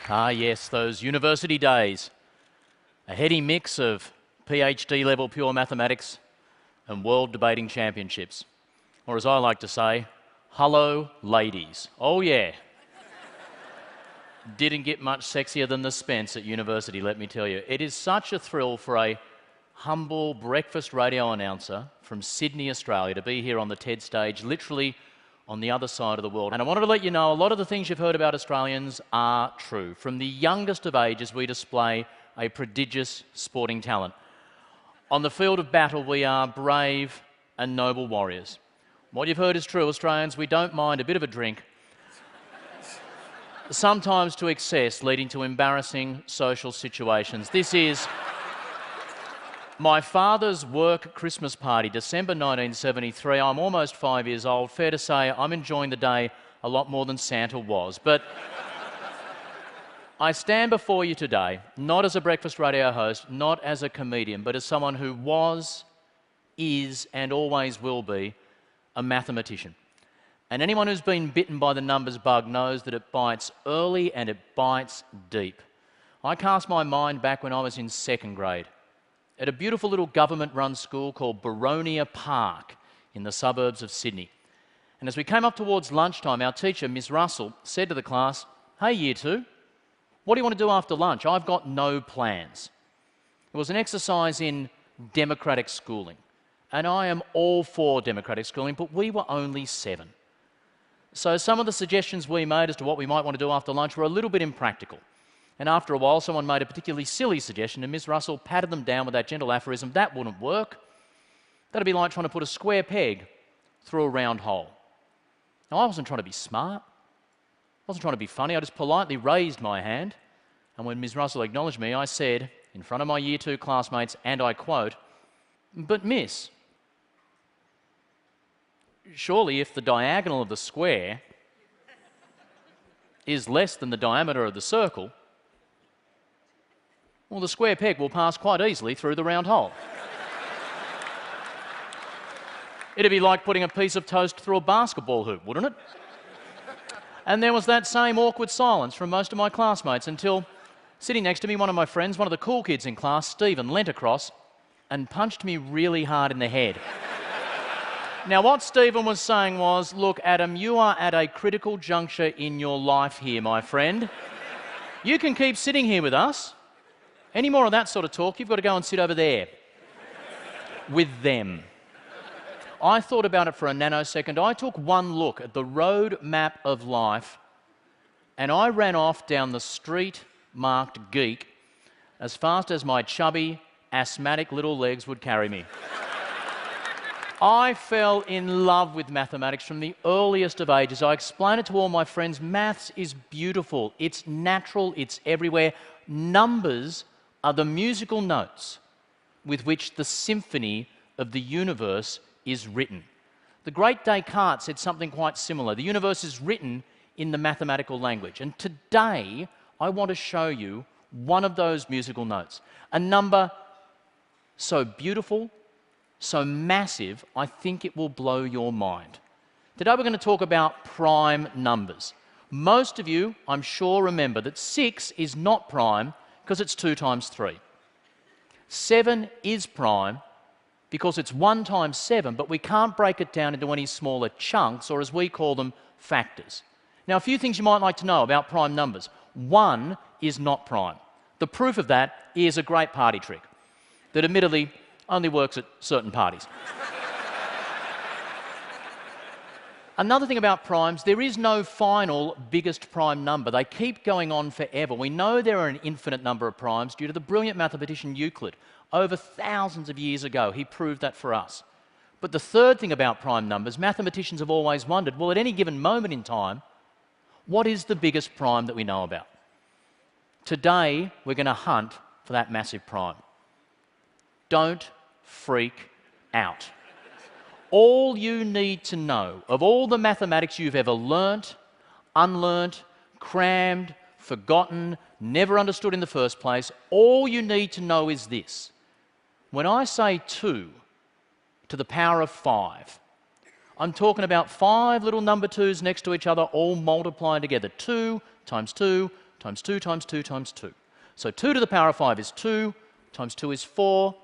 Ah yes, those university days. A heady mix of PhD level pure mathematics and world debating championships. Or as I like to say, hello ladies. Oh yeah. Didn't get much sexier than the Spence at university, let me tell you. It is such a thrill for a humble breakfast radio announcer from Sydney, Australia to be here on the TED stage, literally on the other side of the world. And I wanted to let you know a lot of the things you've heard about Australians are true. From the youngest of ages, we display a prodigious sporting talent. On the field of battle, we are brave and noble warriors. What you've heard is true, Australians. We don't mind a bit of a drink, sometimes to excess, leading to embarrassing social situations. This is my father's work Christmas party, December 1973. I'm almost 5 years old. Fair to say I'm enjoying the day a lot more than Santa was. But I stand before you today, not as a breakfast radio host, not as a comedian, but as someone who was, is, and always will be a mathematician. And anyone who's been bitten by the numbers bug knows that it bites early and it bites deep. I cast my mind back when I was in second grade at a beautiful little government-run school called Boronia Park in the suburbs of Sydney. And as we came up towards lunchtime, our teacher, Ms. Russell, said to the class, "Hey, Year 2, what do you want to do after lunch? I've got no plans." It was an exercise in democratic schooling. And I am all for democratic schooling, but we were only 7. So some of the suggestions we made as to what we might want to do after lunch were a little bit impractical. And after a while, someone made a particularly silly suggestion, and Ms. Russell patted them down with that gentle aphorism, "That wouldn't work. That'd be like trying to put a square peg through a round hole." Now, I wasn't trying to be smart. I wasn't trying to be funny. I just politely raised my hand. And when Ms. Russell acknowledged me, I said, in front of my Year 2 classmates, and I quote, "But miss, surely if the diagonal of the square is less than the diameter of the circle, well, the square peg will pass quite easily through the round hole." It'd be like putting a piece of toast through a basketball hoop, wouldn't it? And there was that same awkward silence from most of my classmates until, sitting next to me, one of my friends, one of the cool kids in class, Stephen, leant across and punched me really hard in the head. Now, what Stephen was saying was, "Look, Adam, you are at a critical juncture in your life here, my friend. You can keep sitting here with us. Any more of that sort of talk, you've got to go and sit over there with them." I thought about it for a nanosecond. I took one look at the road map of life and I ran off down the street marked geek as fast as my chubby, asthmatic little legs would carry me. I fell in love with mathematics from the earliest of ages. I explained it to all my friends. Maths is beautiful. It's natural. It's everywhere. Numbers are the musical notes with which the symphony of the universe is written. The great Descartes said something quite similar. The universe is written in the mathematical language. And today, I want to show you one of those musical notes. A number so beautiful, so massive, I think it will blow your mind. Today we're going to talk about prime numbers. Most of you, I'm sure, remember that 6 is not prime because it's 2 times 3. 7 is prime because it's 1 times 7, but we can't break it down into any smaller chunks, or as we call them, factors. Now, a few things you might like to know about prime numbers. 1 is not prime. The proof of that is a great party trick that admittedly only works at certain parties. Another thing about primes, there is no final biggest prime number. They keep going on forever. We know there are an infinite number of primes due to the brilliant mathematician Euclid. Over thousands of years ago, he proved that for us. But the third thing about prime numbers, mathematicians have always wondered, well, at any given moment in time, what is the biggest prime that we know about? Today, we're going to hunt for that massive prime. Don't freak out. All you need to know of all the mathematics you've ever learnt, unlearnt, crammed, forgotten, never understood in the first place, all you need to know is this. When I say 2 to the power of 5, I'm talking about 5 little number 2s next to each other all multiplied together. 2 times 2 times 2 times 2 times 2. So 2 to the power of 5 is 2, times 2 is 4,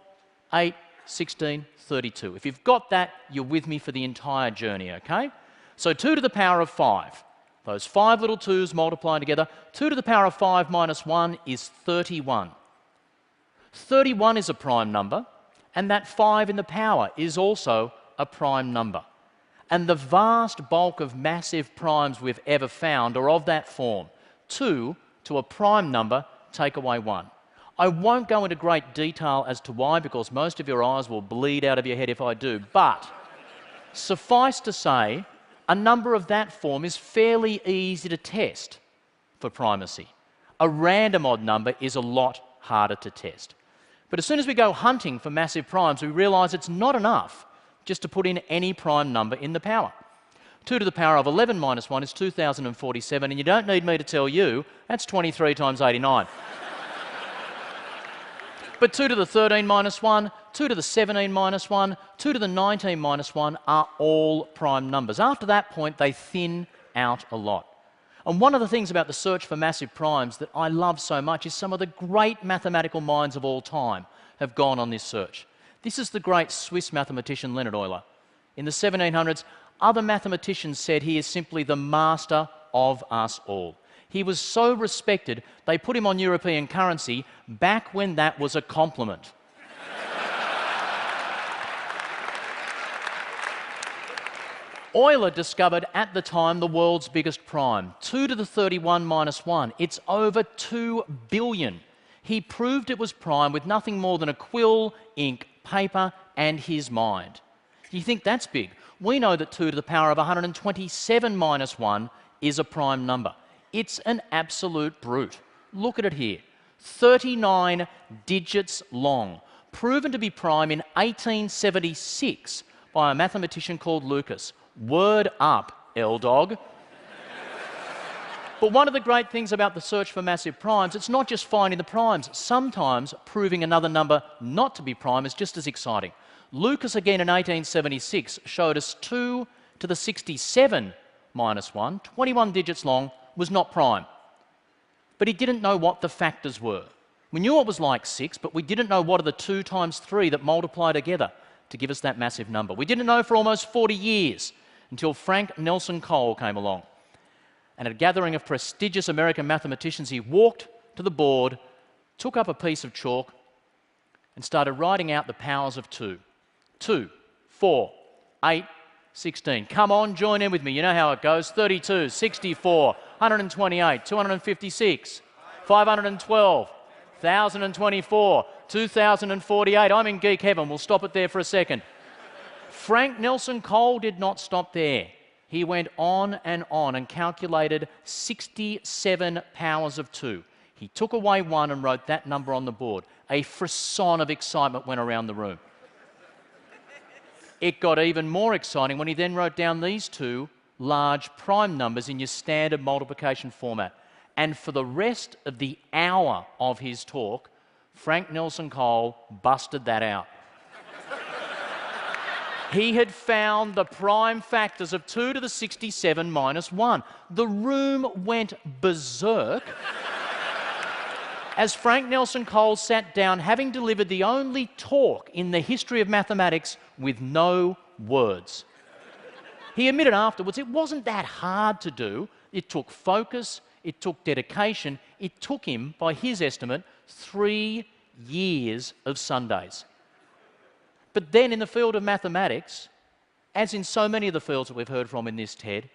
8, 16, 32. If you've got that, you're with me for the entire journey, okay? So 2 to the power of 5. Those 5 little 2's multiplying together. 2 to the power of 5 minus 1 is 31. 31 is a prime number, and that 5 in the power is also a prime number. And the vast bulk of massive primes we've ever found are of that form. 2 to a prime number, take away 1. I won't go into great detail as to why, because most of your eyes will bleed out of your head if I do, but suffice to say, a number of that form is fairly easy to test for primacy. A random odd number is a lot harder to test. But as soon as we go hunting for massive primes, we realise it's not enough just to put in any prime number in the power. 2 to the power of 11 minus 1 is 2047, and you don't need me to tell you that's 23 times 89. But 2 to the 13 minus 1, 2 to the 17 minus 1, 2 to the 19 minus 1 are all prime numbers. After that point, they thin out a lot. And one of the things about the search for massive primes that I love so much is some of the great mathematical minds of all time have gone on this search. This is the great Swiss mathematician Leonhard Euler. In the 1700s, other mathematicians said he is simply the master of us all. He was so respected, they put him on European currency back when that was a compliment. Euler discovered at the time the world's biggest prime, 2 to the 31 minus 1. It's over 2 billion. He proved it was prime with nothing more than a quill, ink, paper, and his mind. You think that's big? We know that 2 to the power of 127 minus 1 is a prime number. It's an absolute brute. Look at it here. 39 digits long. Proven to be prime in 1876 by a mathematician called Lucas. Word up, L-Dog. But one of the great things about the search for massive primes, it's not just finding the primes. Sometimes proving another number not to be prime is just as exciting. Lucas, again in 1876, showed us 2 to the 67 minus 1, 21 digits long, was not prime. But he didn't know what the factors were. We knew it was like 6, but we didn't know what are the 2 times 3 that multiply together to give us that massive number. We didn't know for almost 40 years until Frank Nelson Cole came along. And at a gathering of prestigious American mathematicians, he walked to the board, took up a piece of chalk, and started writing out the powers of 2. 2, 4, 8, 16. Come on, join in with me. You know how it goes. 32, 64, 128, 256, 512, 1,024, 2,048. I'm in geek heaven. We'll stop it there for a second. Frank Nelson Cole did not stop there. He went on and calculated 67 powers of 2. He took away 1 and wrote that number on the board. A frisson of excitement went around the room. It got even more exciting when he then wrote down these 2 large prime numbers in your standard multiplication format. And for the rest of the hour of his talk, Frank Nelson Cole busted that out. He had found the prime factors of 2 to the 67 minus 1. The room went berserk as Frank Nelson Cole sat down, having delivered the only talk in the history of mathematics with no words. He admitted afterwards it wasn't that hard to do. It took focus, it took dedication, it took him, by his estimate, 3 years of Sundays. But then in the field of mathematics, as in so many of the fields that we've heard from in this TED,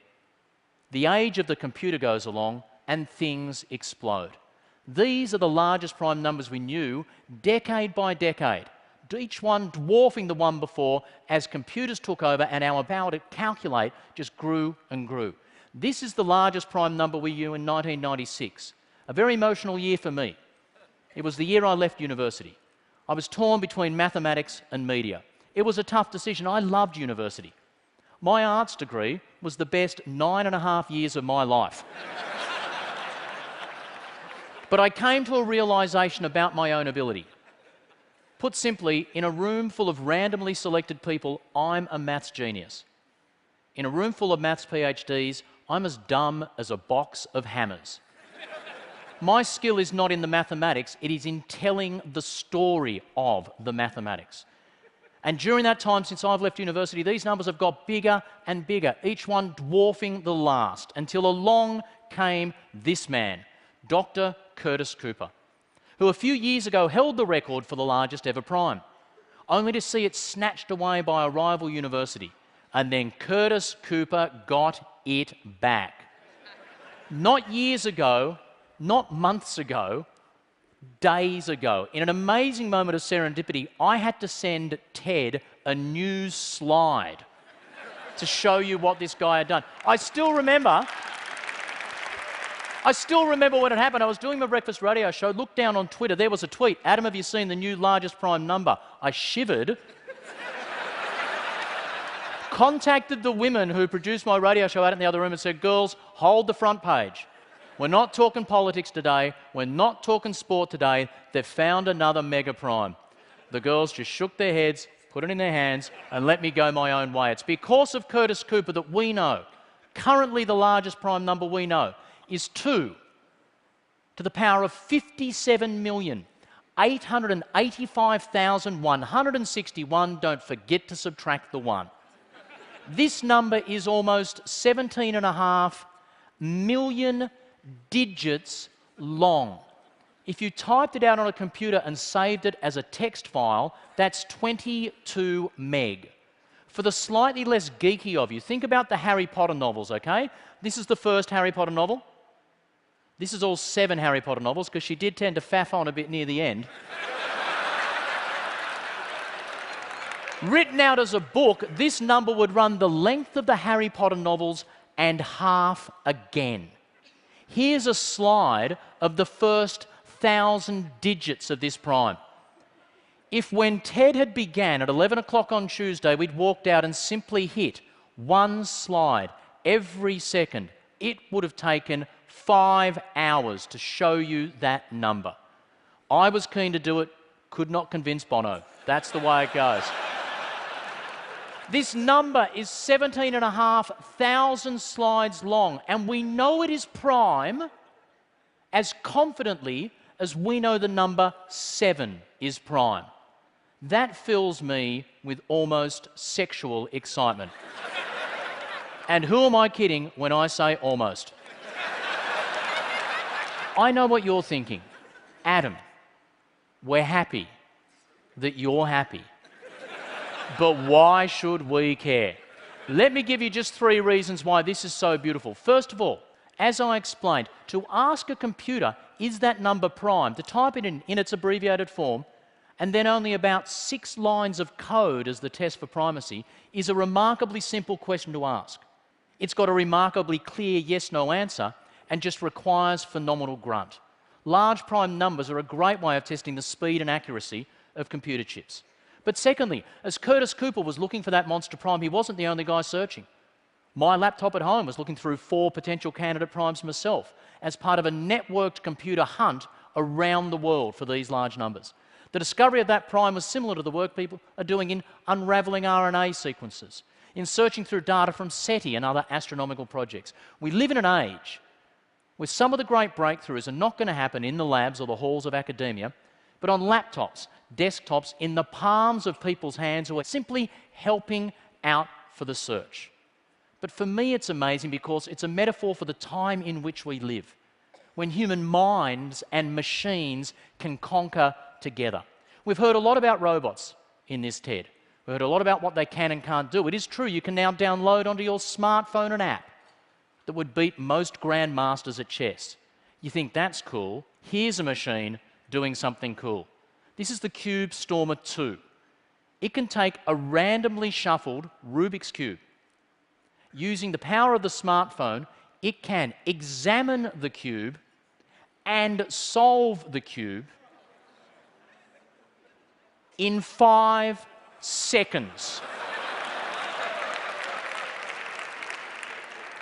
the age of the computer goes along and things explode. These are the largest prime numbers we knew, decade by decade, each one dwarfing the one before as computers took over and our ability to calculate just grew and grew. This is the largest prime number we knew in 1996, a very emotional year for me. It was the year I left university. I was torn between mathematics and media. It was a tough decision. I loved university. My arts degree was the best 9.5 years of my life. But I came to a realisation about my own ability. Put simply, in a room full of randomly selected people, I'm a maths genius. In a room full of maths PhDs, I'm as dumb as a box of hammers. My skill is not in the mathematics, it is in telling the story of the mathematics. And during that time, since I've left university, these numbers have got bigger and bigger, each one dwarfing the last, until along came this man, Dr. Curtis Cooper, who a few years ago held the record for the largest ever prime, only to see it snatched away by a rival university. And then Curtis Cooper got it back. Not years ago, not months ago, days ago. In an amazing moment of serendipity, I had to send Ted a new slide to show you what this guy had done. I still remember when it happened. I was doing my breakfast radio show, looked down on Twitter, there was a tweet, "Adam, have you seen the new largest prime number?" I shivered, contacted the women who produced my radio show out in the other room and said, "Girls, hold the front page. We're not talking politics today. We're not talking sport today. They've found another mega prime." The girls just shook their heads, put it in their hands, and let me go my own way. It's because of Curtis Cooper that we know, currently the largest prime number we know, is 2 to the power of 57,885,161. Don't forget to subtract the 1. This number is almost 17.5 million digits long. If you typed it out on a computer and saved it as a text file, that's 22 meg. For the slightly less geeky of you, think about the Harry Potter novels, okay? This is the first Harry Potter novel. This is all 7 Harry Potter novels, because she did tend to faff on a bit near the end. Written out as a book, this number would run the length of the Harry Potter novels and half again. Here's a slide of the first 1,000 digits of this prime. If when Ted had began at 11 o'clock on Tuesday, we'd walked out and simply hit one slide every second, it would have taken 5 hours to show you that number. I was keen to do it, could not convince Bono. That's the way it goes. This number is 17,500 slides long, and we know it is prime as confidently as we know the number 7 is prime. That fills me with almost sexual excitement. And who am I kidding when I say almost? I know what you're thinking. Adam, we're happy that you're happy. But why should we care? Let me give you just 3 reasons why this is so beautiful. First of all, as I explained, to ask a computer, is that number prime, to type it in its abbreviated form, and then only about 6 lines of code as the test for primacy, is a remarkably simple question to ask. It's got a remarkably clear yes-no answer and just requires phenomenal grunt. Large prime numbers are a great way of testing the speed and accuracy of computer chips. But secondly, as Curtis Cooper was looking for that monster prime, he wasn't the only guy searching. My laptop at home was looking through 4 potential candidate primes myself as part of a networked computer hunt around the world for these large numbers. The discovery of that prime was similar to the work people are doing in unravelling RNA sequences, in searching through data from SETI and other astronomical projects. We live in an age where some of the great breakthroughs are not going to happen in the labs or the halls of academia, but on laptops, desktops, in the palms of people's hands who are simply helping out for the search. But for me, it's amazing because it's a metaphor for the time in which we live, when human minds and machines can conquer together. We've heard a lot about robots in this TED. We've heard a lot about what they can and can't do. It is true, you can now download onto your smartphone an app that would beat most grandmasters at chess. You think that's cool? Here's a machine doing something cool. This is the Cube Stormer 2. It can take a randomly shuffled Rubik's Cube. Using the power of the smartphone, it can examine the cube and solve the cube in 5 seconds.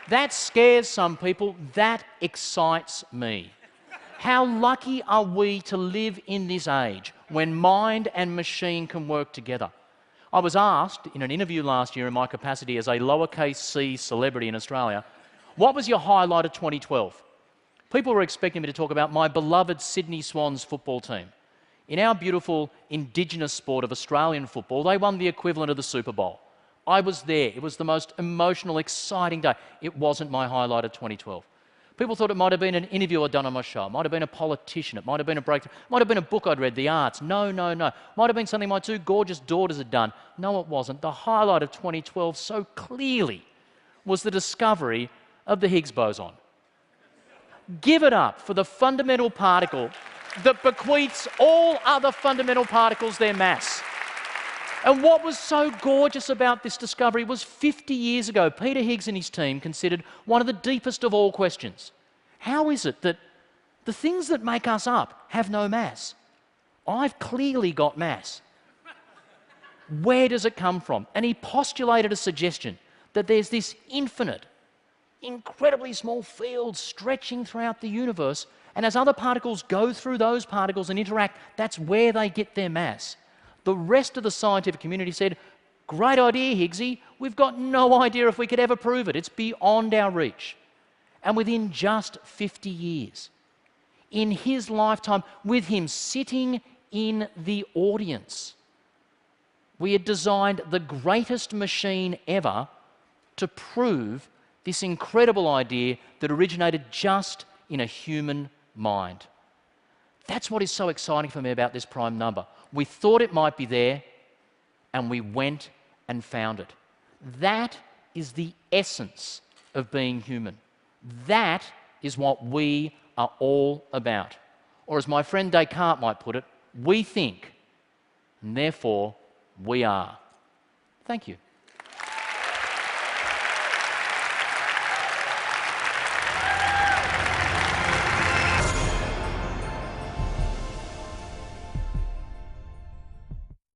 That scares some people. That excites me. How lucky are we to live in this age when mind and machine can work together? I was asked in an interview last year in my capacity as a lowercase c celebrity in Australia, what was your highlight of 2012? People were expecting me to talk about my beloved Sydney Swans football team. In our beautiful indigenous sport of Australian football, they won the equivalent of the Super Bowl. I was there. It was the most emotional, exciting day. It wasn't my highlight of 2012. People thought it might have been an interview I'd done on my show. It might have been a politician. It might have been a breakthrough. It might have been a book I'd read, the arts. No, no, no. It might have been something my two gorgeous daughters had done. No, it wasn't. The highlight of 2012 so clearly was the discovery of the Higgs boson. Give it up for the fundamental particle that bequeaths all other fundamental particles their mass. And what was so gorgeous about this discovery was 50 years ago, Peter Higgs and his team considered one of the deepest of all questions. How is it that the things that make us up have no mass? I've clearly got mass. Where does it come from? And he postulated a suggestion that there's this infinite, incredibly small field stretching throughout the universe, and as other particles go through those particles and interact, that's where they get their mass. The rest of the scientific community said, great idea, Higgsy. We've got no idea if we could ever prove it. It's beyond our reach. And within just 50 years, in his lifetime, with him sitting in the audience, we had designed the greatest machine ever to prove this incredible idea that originated just in a human mind. That's what is so exciting for me about this prime number. We thought it might be there, and we went and found it. That is the essence of being human. That is what we are all about. Or as my friend Descartes might put it, we think, and therefore we are. Thank you.